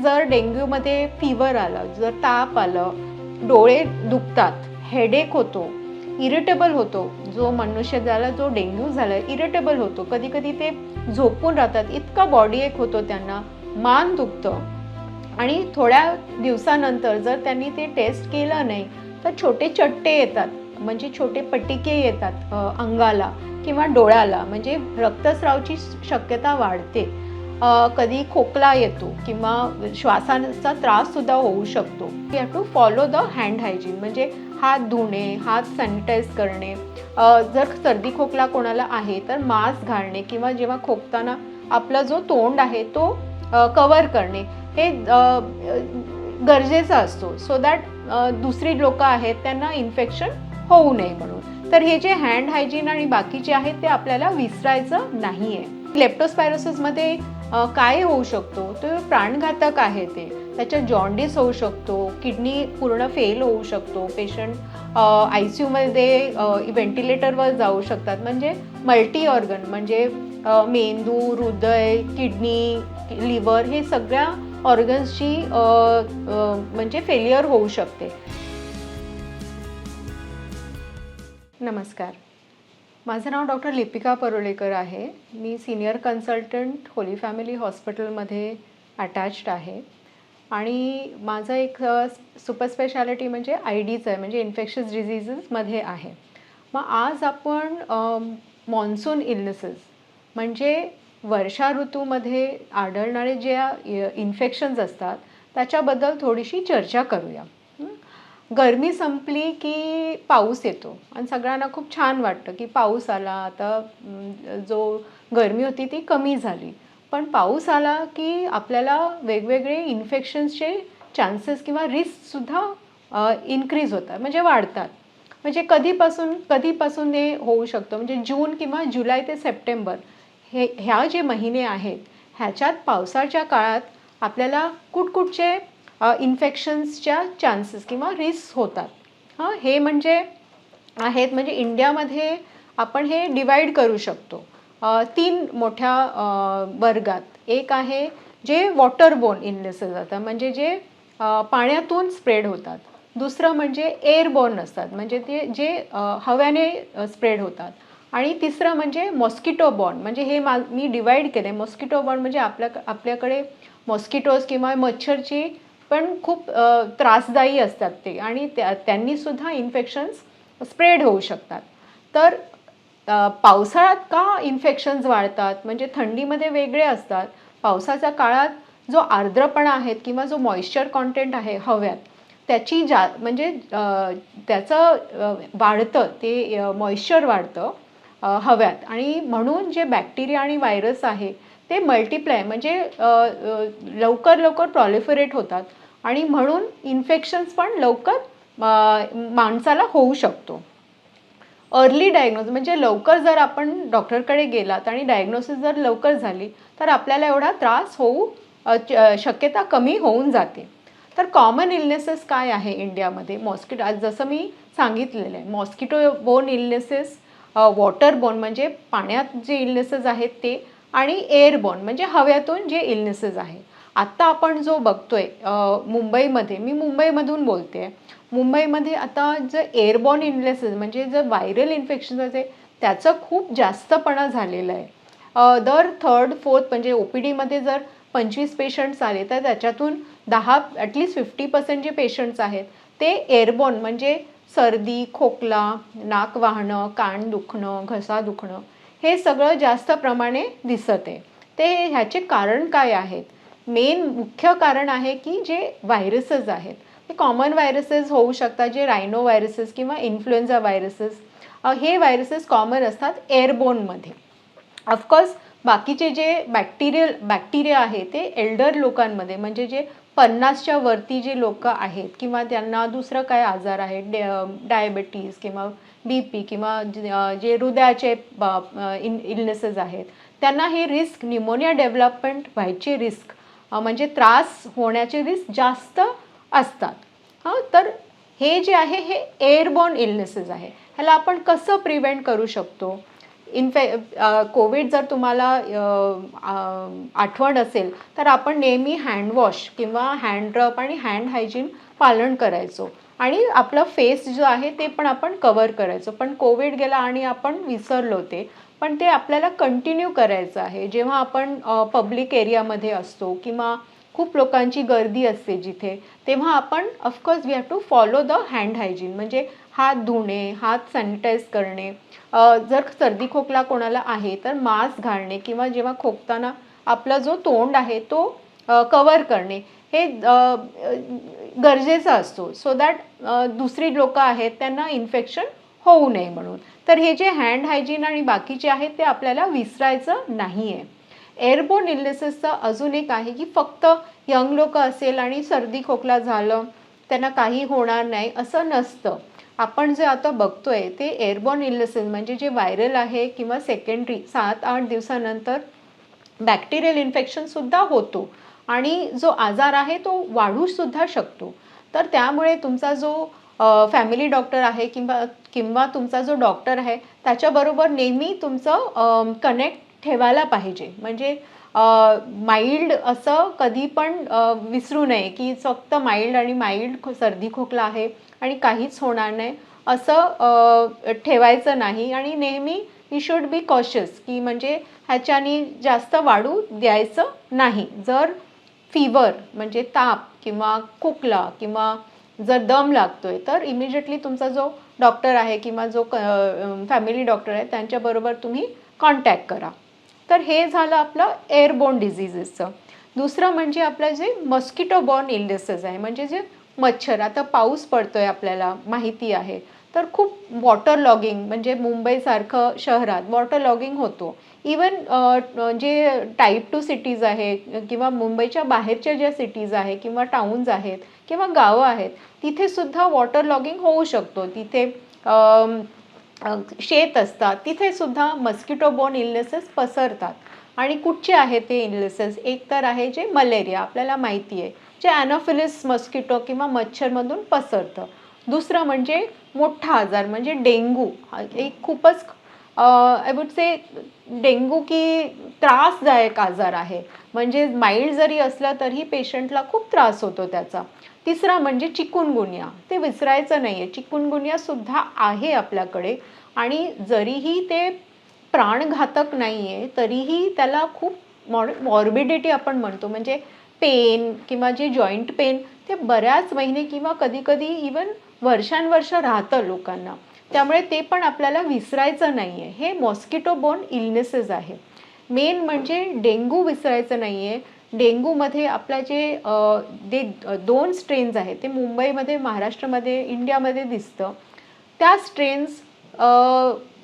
जर डेंग्यूमध्ये फीवर आलं, जर ताप आलं, डोळे दुखतात, हेडेक होतो, इरिटेबल होतो, जो मनुष्य ज्याला जो डेंग्यू झाला इरिटेबल होतो, कधी कधी ते झोपून राहतात, इतका बॉडी एक होतो त्यांना, मान दुखतं आणि थोड्या दिवसानंतर जर त्यांनी ते टेस्ट केलं नाही तर छोटे चट्टे येतात, म्हणजे छोटे पटिके येतात अंगाला किंवा डोळ्याला, म्हणजे रक्तस्रावाची शक्यता वाढते. कधी खोकला येतो किंवा श्वासाचा त्रास सुद्धा होऊ शकतो. We have to follow the hand hygiene, म्हणजे हात धुणे, हात सॅनिटाईज करणे, जर सर्दी खोकला कोणाला आहे तर मास्क घालणे किंवा जेव्हा खोकताना आपला जो तोंड आहे तो कवर करणे हे गरजेचं असतो, सो दॅट दुसरी लोक आहेत त्यांना इन्फेक्शन होऊ नये म्हणून. तर हे जे हँड हायजीन आणि बाकीचे आहेत ते आपल्याला विसरायचं नाही आहे. लेप्टोस्पायरोसिसमध्ये काय होऊ शकतो, तो प्राणघातक आहे, त्याच्या जॉन्डिस होऊ शकतो, किडनी पूर्ण फेल होऊ शकतो, पेशंट ICUमध्ये व्हेंटिलेटरवर जाऊ शकतात, म्हणजे मल्टी ऑर्गन, म्हणजे मेंदू, हृदय, किडनी, लिव्हर हे सगळ्या ऑर्गन्सची म्हणजे फेल्युअर होऊ शकते. नमस्कार, माझं नाव डॉक्टर लिपिका परुळेकर आहे. मी सिनियर कन्सल्टंट होली फॅमिली हॉस्पिटलमध्ये अटॅच्ड आहे आणि माझं एक सुपर स्पेशालिटी म्हणजे IDचं आहे, म्हणजे इन्फेक्शस डिझिजेसमध्ये आहे. मग आज आपण मॉन्सून इलनेसेस म्हणजे वर्षा ऋतूमध्ये आढळणारे जे इन्फेक्शन्स असतात त्याच्याबद्दल थोडीशी चर्चा करूया. गरमी संपली की पाऊस येतो आणि सगळ्यांना खूप छान वाटतं की पाऊस आला, आता जो गरमी होती ती कमी झाली. पण पाऊस आला की आपल्याला वेगवेगळे इन्फेक्शन्सचे चान्सेस किंवा रिस्कसुद्धा इन्क्रीज होतात, म्हणजे वाढतात. म्हणजे कधीपासून हे होऊ शकतं, म्हणजे जून किंवा जुलै ते सप्टेंबर ह्या जे महिने आहेत ह्याच्यात पावसाच्या काळात आपल्याला कुठकुठचे इन्फेक्शन्सच्या चान्सेस किंवा रिस्क होतात. हे म्हणजे आहेत, म्हणजे इंडियामध्ये आपण हे डिवाईड करू शकतो 3 मोठ्या वर्गात. एक आहे जे वॉटरबोर्न इलनेसेस असतात, म्हणजे जे पाण्यातून स्प्रेड होतात. दुसरं म्हणजे एअरबोर्न असतात, म्हणजे ते जे हव्याने स्प्रेड होतात. आणि तिसरं म्हणजे मॉस्किटो बॉर्न, म्हणजे हे मी डिवाईड केलं आहे. मॉस्किटो बॉर्न म्हणजे आपल्याकडे मॉस्किटोज किंवा मच्छरची पण खूप त्रासदायी असतात ते, आणि त्यांनीसुद्धा इन्फेक्शन्स स्प्रेड होऊ शकतात. तर पावसाळ्यात का इन्फेक्शन्स वाढतात, म्हणजे थंडीमध्ये वेगळे असतात. पावसाच्या काळात जो आर्द्रपणा आहे किंवा जो मॉइश्चर कॉन्टेंट आहे हव्यात त्याची म्हणजे त्याचं वाढतं, ते मॉइश्चर वाढतं हव्यात, आणि म्हणून जे बॅक्टेरिया आणि व्हायरस आहे ते मल्टिप्लाय म्हणजे लवकर प्रॉलिफरेट होतात आणि म्हणून इन्फेक्शन्स पण लवकर माणसाला होऊ शकतो. अर्ली डायग्नोसिस म्हणजे लवकर जर आपण डॉक्टरकडे गेलात आणि डायग्नोसिस जर लवकर झाली तर आपल्याला एवढा त्रास होऊ शक्यता कमी होऊन जाते. तर कॉमन इलनेसेस काय आहे इंडियामध्ये, मॉस्किटो, आज जसं मी सांगितलेलं आहे, मॉस्किटो बोर्न इलनेसेस, वॉटरबोर्न म्हणजे पाण्यात जे इलनेसेस आहेत ते, आणि एअरबोर्न म्हणजे हव्यातून जे इलनेसेस आहे. आत्ता आपण जो बघतोय मुंबईमध्ये, मी मुंबईमधून बोलते, मुंबईमध्ये आता जे एअरबॉर्न इलनेसेस म्हणजे जे व्हायरल इन्फेक्शन आहे त्याचं खूप जास्तपणा झालेलं आहे. दर 3rd 4th म्हणजे OPDमध्ये जर 25 पेशंट्स आले तर त्याच्यातून 10 ॲटलिस्ट 50% जे पेशंट्स आहेत ते एअरबॉर्न, म्हणजे सर्दी, खोकला, नाक वाहणं, कान दुखणं, घसा दुखणं, हे सगळं जास्त प्रमाणे दिसत आहे. ते ह्याचे कारण काय आहेत? मेन मुख्य कारण आहे की जे व्हायरसेस आहेत ते कॉमन व्हायरसेस होऊ शकतात, जे रायनो व्हायरसेस किंवा इन्फ्लुएन्झा व्हायरसेस, हे व्हायरसेस कॉमन असतात एअरबोर्नमध्ये. ऑफकोर्स बाकीचे जे बॅक्टेरिया आहे ते एल्डर लोकांमध्ये, म्हणजे जे 50च्या वरती जे लोक आहेत किंवा त्यांना दुसरं काय आजार आहे, डायबिटीज किंवा BP किंवा जे हृदयाचे इलनेसेस आहेत त्यांना हे रिस्क, न्यूमोनिया डेव्हलपमेंट व्हायची रिस्क, म्हणजे त्रास होण्याचे रिस्क जास्त असतात. तर हे जे आहे हे एअरबॉर्न इलनेसेस आहे. ह्याला आपण कसं प्रिव्हेंट करू शकतो? कोविड जर तुम्हाला आठवण असेल तर आपण नेहमी हँडवॉश किंवा हँड रब आणि हँड हायजीन पालन करायचो आणि आपलं फेस जो आहे ते पण आपण कव्हर करायचो. पण कोविड गेला आणि आपण विसरलो ते. पण ते आपल्याला कंटिन्यू करायचं आहे. जेव्हा आपण पब्लिक एरियामध्ये असतो किंवा खूप लोकांची गर्दी असते जिथे, तेव्हा आपण of course we have to follow the hand hygiene. म्हणजे हात धुणे, हात सॅनिटाईज करणे, जर सर्दी खोकला कोणाला आहे तर मास्क घालणे किंवा जेव्हा खोकताना आपला जो तोंड आहे तो कव्हर करणे हे गरजेचा असतो. सो दॅट दुसरी लोकं आहेत त्यांना इन्फेक्शन होऊ नये म्हणून. तर हे जे हँड हायजीन आणि बाकीचे आहेत ते आपल्याला विसरायचं नाही आहे. एअरबोर्न इलनेसेसचं अजून एक आहे की फक्त यंग लोकं असेल आणि सर्दी खोकला झालं त्यांना काही होणार नाही असं नसतं. आपण जे आता बघतोय ते एअरबोर्न इलनेसेस म्हणजे जे व्हायरल आहे किंवा सेकंडरी 7-8 दिवसानंतर बॅक्टेरियल इन्फेक्शनसुद्धा होतो आणि जो आजार आहे तो वाढूसुद्धा शकतो. तर त्यामुळे तुमचा जो फॅमिली डॉक्टर आहे किंवा किंवा तुमचा जो डॉक्टर आहे त्याच्याबरोबर नेहमी तुमचं कनेक्ट ठेवायला पाहिजे. म्हणजे माइल्ड असं कधी पण विसरू नये की फक्त माइल्ड आणि माइल्ड सर्दी खोकला आहे आणि काहीच होणार नाही असं ठेवायचं नाही आणि नेहमी वी शुड बी कॉशियस की म्हणजे ह्याच्यानी जास्त वाढू द्यायचं नाही. जर फीवर म्हणजे ताप किंवा खोकला किंवा जर दम लागतोय तर इमिजिएटली तुमचा जो डॉक्टर आहे किंवा जो फॅमिली डॉक्टर आहे त्यांच्याबरोबर तुम्ही कॉन्टॅक्ट करा. तर हे झालं आपलं एअरबोर्न डिझिजेसचं. दुसरं म्हणजे आपलं जे मस्किटो बॉर्न इलनेसेस आहे म्हणजे जे मच्छर. आता पाऊस पडतोय आपल्याला माहिती आहे तर खूप वॉटर लॉगिंग म्हणजे मुंबईसारखं शहरात वॉटर लॉगिंग होतो. इवन जे टाईप 2 सिटीज आहे किंवा मुंबईच्या बाहेरच्या ज्या सिटीज आहे किंवा टाउन्स आहेत किंवा गावं आहेत तिथे सुद्धा वॉटर लॉगिंग होऊ शकतो. तिथे शेत असतात तिथे सुद्धा मस्किटो बॉर्न इलनेसेस पसरतात. आणि कुठचे आहे ते इलनेसेस? एक तर आहे जे मलेरिया आपल्याला माहिती आहे जे ॲनोफिलिस मस्किटो किंवा मच्छरमधून पसरतं. दुसरं म्हणजे मोठा आजार म्हणजे डेंग्यू. एक खूपच आय वुड से डेंग्यू की त्रासदायक आजार आहे. म्हणजे माइल्ड जरी असलं तरी पेशंटला खूप त्रास होतो त्याचा. तिसरा म्हणजे चिकुनगुनिया. ते विसरायचं नाही आहे. चिकुनगुनियासुद्धा आहे आपल्याकडे आणि जरीही ते प्राणघातक नाही आहे तरीही त्याला खूप मॉर्बिडिटी आपण म्हणतो म्हणजे पेन किंवा जे जॉईंट पेन ते बऱ्याच महिने किंवा कधी-कधी इवन वर्षानुवर्ष राहतं लोकांना. त्यामुळे ते पण आपल्याला विसरायचं नाही आहे. हे मॉस्किटो बॉर्न इलनेसेस आहे. मेन म्हणजे डेंग्यू विसरायचं नाही आहे. डेंग्यूमध्ये आपल्या जे 2 स्ट्रेन्स आहेत ते मुंबईमध्ये, महाराष्ट्रामध्ये, इंडियामध्ये दिसतं. त्या स्ट्रेन्स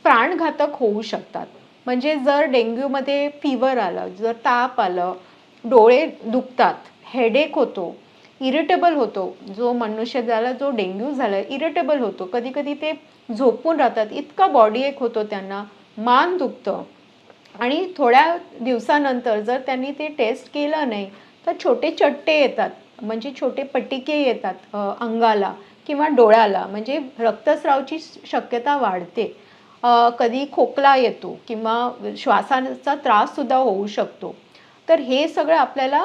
प्राणघातक होऊ शकतात. म्हणजे जर डेंग्यूमध्ये फीवर आलं, जर ताप आलं, डोळे दुखतात, हेडेक होतो, इरिटेबल होतो. जो मनुष्य ज्याला जो डेंग्यू झाला इरिटेबल होतो. कधी-कधी ते झोपून राहतात. इतका बॉडी एक होतो त्यांना, मान दुखतं आणि थोड्या दिवसानंतर जर त्यांनी ते टेस्ट केलं नाही तर छोटे चट्टे येतात. म्हणजे छोटे पटिके येतात अंगाला किंवा डोळ्याला. म्हणजे रक्तस्रावाची शक्यता वाढते. कधी खोकला येतो किंवा श्वासाचा त्राससुद्धा होऊ शकतो. तर हे सगळं आपल्याला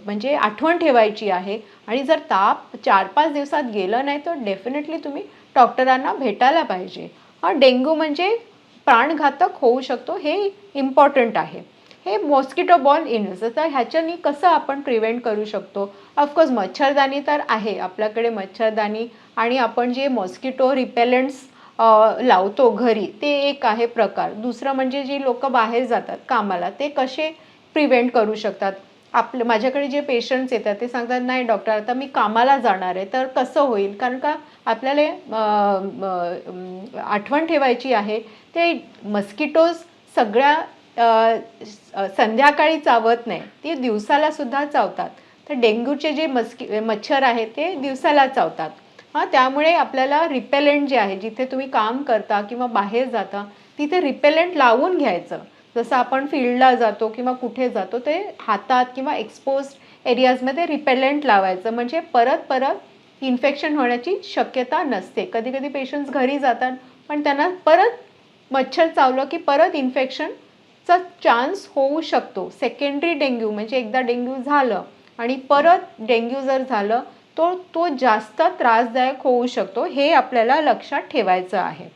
म्हणजे आठवण ठेवायची आहे आणि जर ताप 4-5 दिवसात गेलं नाही तर डेफिनेटली तुम्ही डॉक्टरांना भेटायला पाहिजे. डेंग्यू म्हणजे प्राणघातक होऊ शकतो हे इम्पॉर्टंट आहे. हे मॉस्किटो बॉर्न इलनेसेस. तर ह्याच्यानी कसं आपण प्रिव्हेंट करू शकतो? ऑफकोर्स मच्छरदाणी तर आहे आपल्याकडे मच्छरदाणी आणि आपण जे मॉस्किटो रिपेलंट्स लावतो घरी ते एक आहे प्रकार. दुसरं म्हणजे जी लोकं बाहेर जातात कामाला ते कसे प्रिव्हेंट करू शकतात? माझ्याकडे जे पेशंट्स येतात ते सांगतात नाही डॉक्टर आता मी कामाला जाणार आहे तर कसं होईल? कारण का आपल्याला आठवण ठेवायची आहे ते मस्किटोज सगळ्या संध्याकाळी चावत नाही. ते दिवसाला सुद्धा चावतात. तर डेंग्यूचे जे मच्छर आहेत ते दिवसाला चावतात. त्यामुळे आपल्याला रिपेलेंट जे आहे जिथे तुम्ही काम करता किंवा बाहेर जाता तिथे रिपेलेंट लावून घ्यायचं. जसं आपण फील्डला जातो किंवा कुठे जातो ते हातात किंवा एक्सपोज्ड एरियाजमध्ये रिपेलेंट लावायचं. म्हणजे परत इन्फेक्शन होण्याची शक्यता नसते. कधी-कधी पेशंट्स घरी जातात पण त्यांना परत मच्छर चावलं की परत इन्फेक्शनचा चान्स होऊ शकतो. सेकंडरी डेंग्यू म्हणजे एकदा डेंग्यू झालं आणि परत डेंग्यू जर झालं तो जास्त त्रासदायक होऊ शकतो. हे आपल्याला लक्षात ठेवायचं आहे.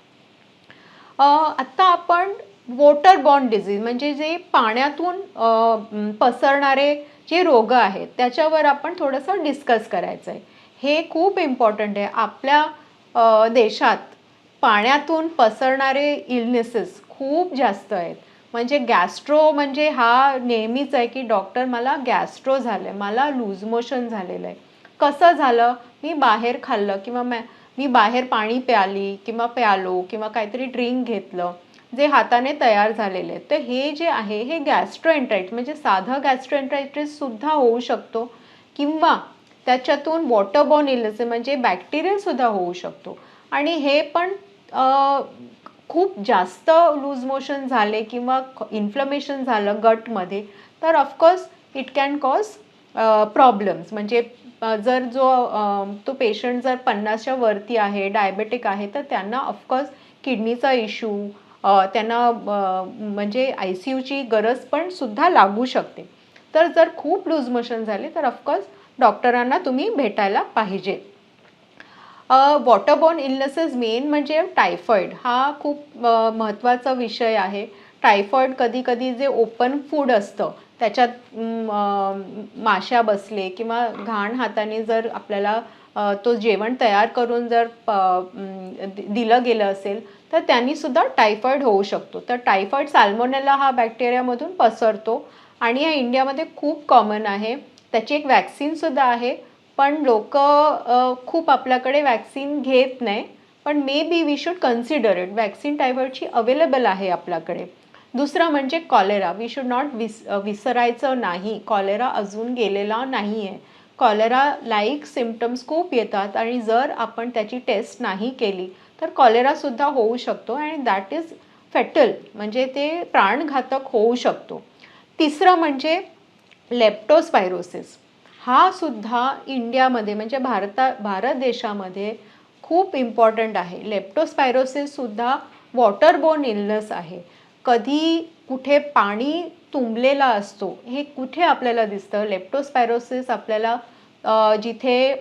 आत्ता आपण वॉटरबॉर्न डिझीज म्हणजे जे पाण्यातून पसरणारे जे रोग आहेत त्याच्यावर आपण थोडंसं डिस्कस करायचं आहे. हे खूप इम्पॉर्टंट आहे. आपल्या देशात पाण्यातून पसरणारे इलनेसेस खूप जास्त आहेत. म्हणजे गॅस्ट्रो म्हणजे हा नेहमीच आहे की डॉक्टर मला गॅस्ट्रो झालं आहे, मला लूज मोशन झालेलं आहे. कसं झालं? मी बाहेर खाल्लं किंवा मी बाहेर पाणी प्याली किंवा प्यालो किंवा काहीतरी ड्रिंक घेतलं जे हाताने तयार झालेले. तर हे जे आहे हे गॅस्ट्रोएंटरायटिस म्हणजे साधं गॅस्ट्रोएंटरायटिस सुद्धा होऊ शकतो किंवा त्याच्यातून वॉटरबॉर्न इलनेस म्हणजे बॅक्टेरिया सुद्धा होऊ शकतो. आणि हे पण खूप जास्त लूज मोशन झाले किंवा इन्फ्लमेशन झालं गटमध्ये तर of course it can cause problems. म्हणजे जर तो पेशंट जर 50च्या वरती आहे, डायबेटिक आहे, तर त्यांना ऑफकोर्स किडनीचा इश्यू, त्यांना म्हणजे ICUची गरज पण सुद्धा लागू शकते. तर जर खूप लूज मोशन झाले तर ऑफकोर्स डॉक्टरांना तुम्ही भेटायला पाहिजे. वॉटरबॉर्न इलनेसेस मेन म्हणजे टायफॉईड हा खूप महत्त्वाचा विषय आहे. टायफॉईड कधी कधी जे ओपन फूड असतं त्याच्यात माश्या बसले किंवा घाण हाताने जर आपल्याला तो जेवण तयार करून जर दिलं गेलं असेल तर त्यांनी सुद्धा टायफॉईड होऊ शकतो. तर टायफॉईड साल्मोनेला हा बॅक्टेरियामधून पसरतो आणि या इंडियामध्ये खूप कॉमन आहे. त्याची एक वॅक्सिनसुद्धा आहे पण लोक खूप आपल्याकडे वॅक्सिन घेत नाही. पण may be we should consider it. Vaccine टायफॉईडची अवेलेबल आहे आपल्याकडे. दुसरं म्हणजे कॉलेरा. वी शुड नॉट विसरायचं नाही. कॉलेरा अजून गेलेला नाही आहे. कॉलेरा लाईक सिम्पटम्स खूप येतात आणि जर आपण त्याची टेस्ट नाही केली तर कॉलेरासुद्धा होऊ शकतो आणि दॅट इज फॅटल म्हणजे ते प्राणघातक होऊ शकतो. तिसरं म्हणजे लेप्टोस्पायरोसिस. हा सुद्धा इंडियामध्ये म्हणजे भारत देशामध्ये खूप इम्पॉर्टंट आहे. लेप्टोस्पायरोसिस सुद्धा वॉटरबोर्न इलनेस आहे. कधी कुठे पाणी तुंबलेला असतो हे कुठे आपल्याला दिसतं? लेप्टोस्पायरोसिस आपल्याला जिथे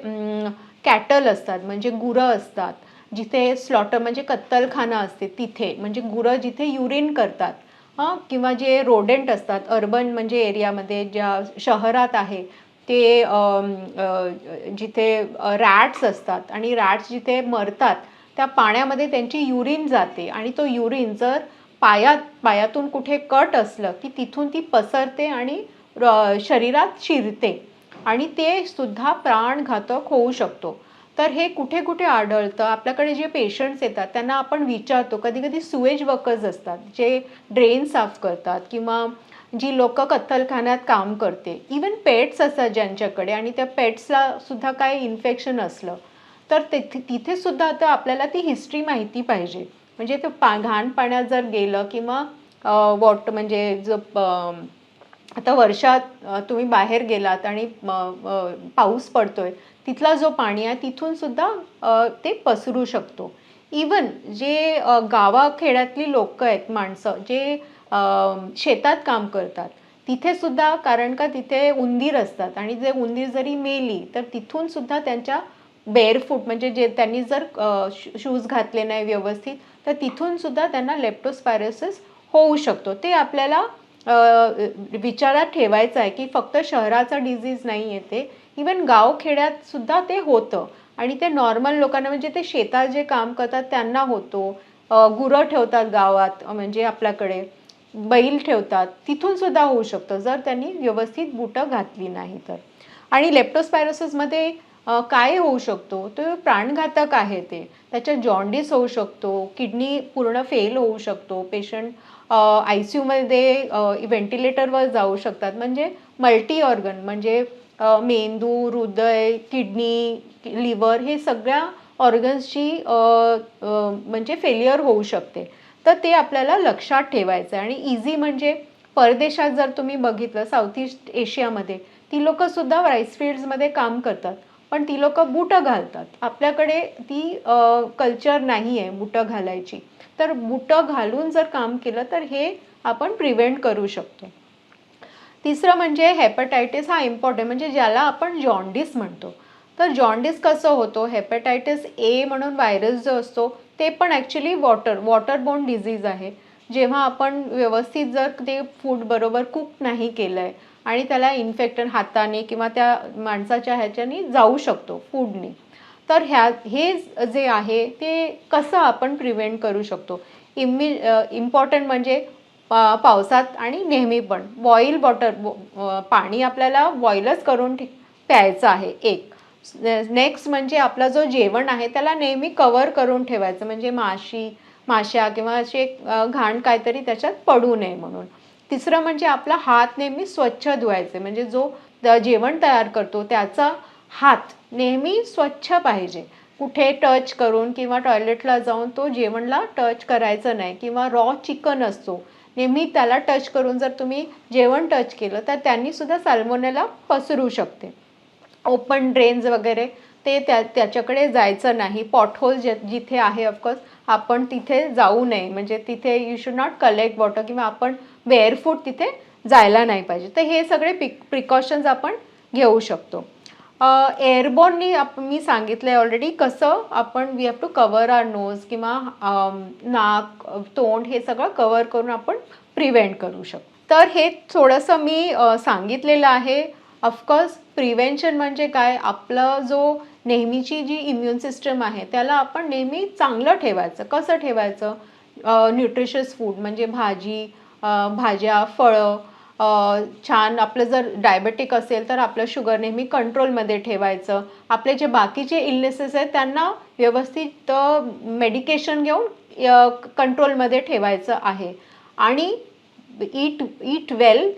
कॅटल असतात म्हणजे गुरं असतात, जिथे स्लॉटर म्हणजे कत्तलखाना असते तिथे, म्हणजे गुरं जिथे युरिन करतात किंवा जे रोडेंट असतात अर्बन म्हणजे एरियामध्ये ज्या शहरात आहे ते जिथे रॅट्स असतात आणि रॅट्स जिथे मरतात त्या पाण्यामध्ये त्यांची युरिन जाते आणि तो युरिन जर पायातून कुठे कट असलं की तिथून ती पसरते आणि शरीरात शिरते आणि ते सुद्धा प्राणघातक होऊ शकतो. तर हे कुठे कुठे आढळतं? आपल्याकडे जे पेशंट्स येतात त्यांना आपण विचारतो. कधी कधी सुएज वर्कर्स असतात जे ड्रेन साफ करतात किंवा जी लोक कत्तलखान्यात काम करते, इवन पेट्स असतात ज्यांच्याकडे आणि त्या पेट्सला सुद्धा काय इन्फेक्शन असलं तर तिथे सुद्धा आता आपल्याला ती हिस्ट्री माहिती पाहिजे. म्हणजे ते घाण पाण्यात जर गेलं किंवा म्हणजे आता वर्षात तुम्ही बाहेर गेलात आणि पाऊस पडतोय तिथला जो पाणी आहे तिथून सुद्धा ते पसरू शकतो. इवन जे गावाखेड्यातली लोक आहेत माणसं जे शेतात काम करतात तिथे सुद्धा, कारण का तिथे उंदीर असतात आणि जे उंदीर जरी मेली तर तिथून सुद्धा त्यांच्या बेअरफूट म्हणजे जे त्यांनी जर शूज घातले नाही व्यवस्थित तर तिथून सुद्धा त्यांना लेप्टोस्पायरोसिस होऊ शकतो. ते आपल्याला विचारात ठेवायचं आहे की फक्त शहराचा डिझीज नाही आहे ते, इवन गावखेड्यात सुद्धा ते होतं आणि ते नॉर्मल लोकांना म्हणजे ते शेतात जे काम करतात त्यांना होतो. गुरं ठेवतात गावात म्हणजे आपल्याकडे बैल ठेवतात तिथून सुद्धा होऊ शकतं जर त्यांनी व्यवस्थित बुटं घातली नाही तर. आणि लेप्टोस्पायरोसिसमध्ये काय होऊ शकतो? तो प्राणघातक आहे. ते त्याच्यात जॉन्डिस होऊ शकतो, किडनी पूर्ण फेल होऊ शकतो, पेशंट ICUमध्ये व्हेंटिलेटरवर जाऊ शकतात. म्हणजे मल्टी ऑर्गन म्हणजे मेंदू, हृदय, किडनी, लिव्हर हे सगळ्या ऑर्गन्सची म्हणजे फेल्युअर होऊ शकते. तर ते आपल्याला लक्षात ठेवायचं आहे. आणि इझी म्हणजे परदेशात जर तुम्ही बघितलं साऊथ ईस्ट एशियामध्ये ती लोकंसुद्धा राईस फील्ड्समध्ये काम करतात पण ती लोकं बुटं घालतात. आपल्याकडे ती कल्चर नाही आहे बुटं घालायची. तर बुटं घालून जर काम केलं तर हे आपण प्रिव्हेंट करू शकतो. तिसरं म्हणजे हेपॅटायटिस हा इम्पॉर्टंट, म्हणजे ज्याला आपण जॉन्डिस म्हणतो. तर जॉन्डिस कसं होतो, हेपॅटायटिस ए म्हणून व्हायरस जो असतो ते पण ॲक्च्युली वॉटरबोर्न डिझीज आहे. जेव्हा आपण व्यवस्थित जर ते फूड बरोबर कुक नाही केलं आहे आणि त्याला इन्फेक्शन हाताने किंवा त्या माणसाच्या ह्याच्याने जाऊ शकतो फूडने. तर हे जे आहे ते कसं आपण प्रिव्हेंट करू शकतो. इम्पॉर्टंट म्हणजे पावसात आणि नेहमी पण बॉईल पाणी आपल्याला बॉईलच करून प्यायचं आहे एक. नेक्स्ट म्हणजे आपला जो जेवण आहे त्याला नेहमी कवर करून ठेवायचं, म्हणजे माश्या किंवा असे घाण काहीतरी त्याच्यात पडू नये म्हणून. तिसरं म्हणजे आपला हात नेहमी स्वच्छ धुवायचे, म्हणजे जो जेवण तयार करतो त्याचा हात नेहमी स्वच्छ पाहिजे. कुठे टच करून किंवा टॉयलेटला जाऊन तो जेवणला टच करायचं नाही. किंवा रॉ चिकन असतो, नेहमी त्याला टच करून जर तुम्ही जेवण टच केलं तर त्यांनी सुद्धा सॅल्मोनेला पसरू शकते. ओपन ड्रेन्स वगैरे ते त्याच्याकडे जायचं नाही. पॉटहोल जिथे आहे ऑफकोर्स आपण तिथे जाऊ नये, म्हणजे तिथे you should not collect water किंवा आपण बेअरफूट तिथे जायला नाही पाहिजे. तर हे सगळे प्रिकॉशन्स आपण घेऊ शकतो. एअरबोर्ननी मी सांगितलं आहे ऑलरेडी कसं आपण we have to cover our nose किंवा नाक तोंड हे सगळं कवर करून आपण प्रिव्हेंट करू शकतो. तर हे थोडंसं मी सांगितलेलं आहे. ऑफकोर्स प्रिव्हेंशन म्हणजे काय, आपलं जो नेहमीची जी इम्युन सिस्टम आहे त्याला आपण नेहमी चांगलं ठेवायचं. कसं ठेवायचं, न्यूट्रिशियस फूड म्हणजे भाज्या, फळं, छान. आपलं जर डायबेटिक असेल तर आपलं शुगर नेहमी कंट्रोलमध्ये ठेवायचं. आपले जे बाकीचे इलनेसेस आहेत त्यांना व्यवस्थित मेडिकेशन घेऊन कंट्रोलमध्ये ठेवायचं आहे. आणि ईट वेल,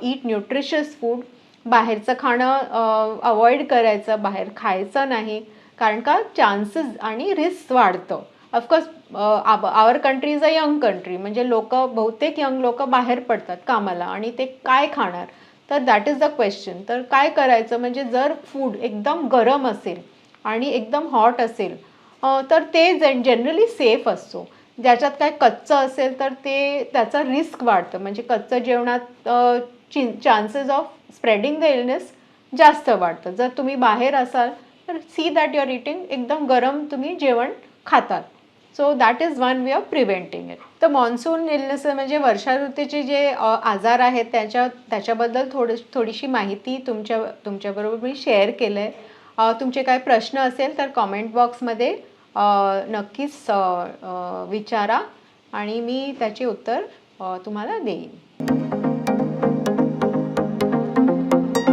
ईट न्यूट्रिशियस फूड. बाहेरचं खाणं अवॉइड करायचं, बाहेर खायचं नाही, कारण का चान्सेस आणि रिस्क वाढतं. Of course our country is a young country, म्हणजे बहुतेक यंग लोक बाहेर पडतात कामाला आणि ते काय खाणार, तर दॅट इज द क्वेश्चन. तर काय करायचं, म्हणजे जर फूड एकदम गरम असेल आणि एकदम हॉट असेल तर ते जनरली सेफ असतो. ज्याच्यात काय कच्चं असेल तर त्याचा रिस्क वाढतं, म्हणजे कच्चं जेवणात chances of spreading the illness जास्त वाढतं. जर तुम्ही बाहेर असाल तर see that you are eating एकदम गरम तुम्ही जेवण खातात. So that is one way of preventing it. तर मॉन्सून इलनेस म्हणजे वर्षा ऋतूचे जे आजार आहेत त्याच्याबद्दल थोडीशी माहिती तुमच्याबरोबर मी शेअर केलं आहे. तुमचे काय प्रश्न असेल तर कॉमेंट बॉक्समध्ये नक्कीच विचारा आणि मी त्याचे उत्तर तुम्हाला देईन.